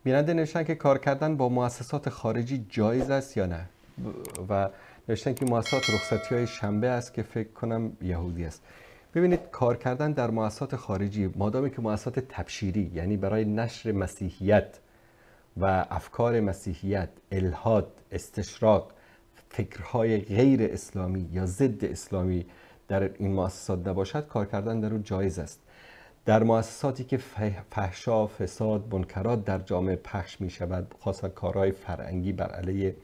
بیننده نوشتن که کار کردن با مؤسسات خارجی جایز است یا نه و نوشتن که مؤسسات رخصتی های شنبه است که فکر کنم یهودی است. ببینید، کار کردن در مؤسسات خارجی مادامی که مؤسسات تبشیری، یعنی برای نشر مسیحیت و افکار مسیحیت، الحاد، استشراق، فکرهای غیر اسلامی یا ضد اسلامی در این مؤسسات نباشد، کار کردن در اون جایز است. در مؤسساتی که فحشا، فساد، منکرات در جامعه پخش می شود، خاصا کارهای فرهنگی بر علیه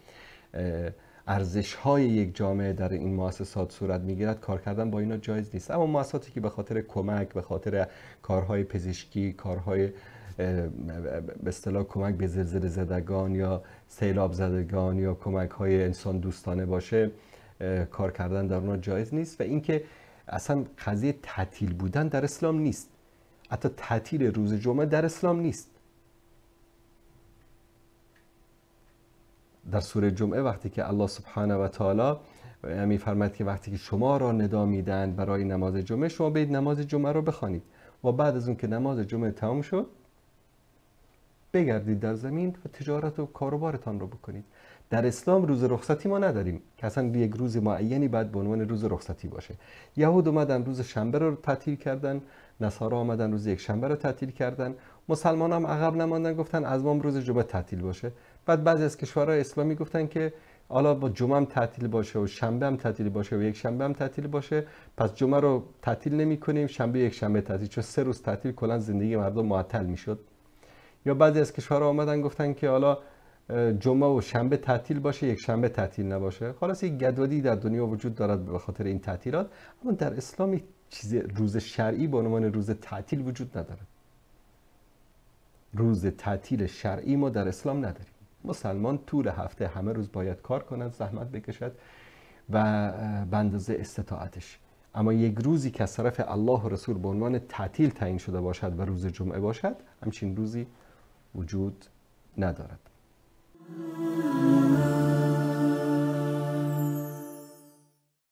ارزش‌های یک جامعه در این مؤسسات صورت می‌گیرد، کار کردن با اینا جایز نیست. اما مؤسساتی که به خاطر کمک، به خاطر کارهای پزشکی، کارهای به اصطلاح کمک به زلزله زدگان یا سیلاب زدگان یا کمک‌های انسان دوستانه باشه، کار کردن در اونها جایز نیست. و اینکه اصلا قضیه تعطیل بودن در اسلام نیست. حتی تعطیل روز جمعه در اسلام نیست. در سوره جمعه وقتی که الله سبحانه و تعالی می‌فرماید که وقتی که شما را ندا میدن برای نماز جمعه، شما برید نماز جمعه را بخوانید و بعد از اون که نماز جمعه تمام شد بگردید در زمین و تجارت و کاروبارتان رو بکنید. در اسلام روز رخصتی ما نداریم که اصلا یک روز معینی باید به عنوان روز رخصتی باشه. یهود اومدن روز شنبه رو تعطیل کردن، نصارا اومدن روز یک شنبه رو تعطیل کردن، مسلمان هم عقب نماندن گفتن از ما روز جمعه تعطیل باشه. بعد بعضی از کشورهای اسلامی گفتن که حالا با جمعه هم تعطیل باشه و شنبه هم تعطیل باشه و یک شنبه هم تعطیل باشه، پس جمعه رو تعطیل نمی کنیم، شنبه یک شنبه تعطیل، چون 3 روز تعطیل کلا زندگی مردم معطل میشد. یا بعضی از کشورها اومدن گفتن که حالا جمعه و شنبه تعطیل باشه، یک شنبه تعطیل نباشه. خلاص یک گدودی در دنیا وجود دارد به خاطر این تعطیلات، اما در اسلام چیز روز شرعی به عنوان روز تعطیل وجود ندارد. روز تعطیل شرعی ما در اسلام نداریم. مسلمان طول هفته همه روز باید کار کند، زحمت بکشد و به اندازه استطاعتش. اما یک روزی که از طرف الله و رسول به عنوان تعطیل تعیین شده باشد و روز جمعه باشد، همچین روزی وجود ندارد.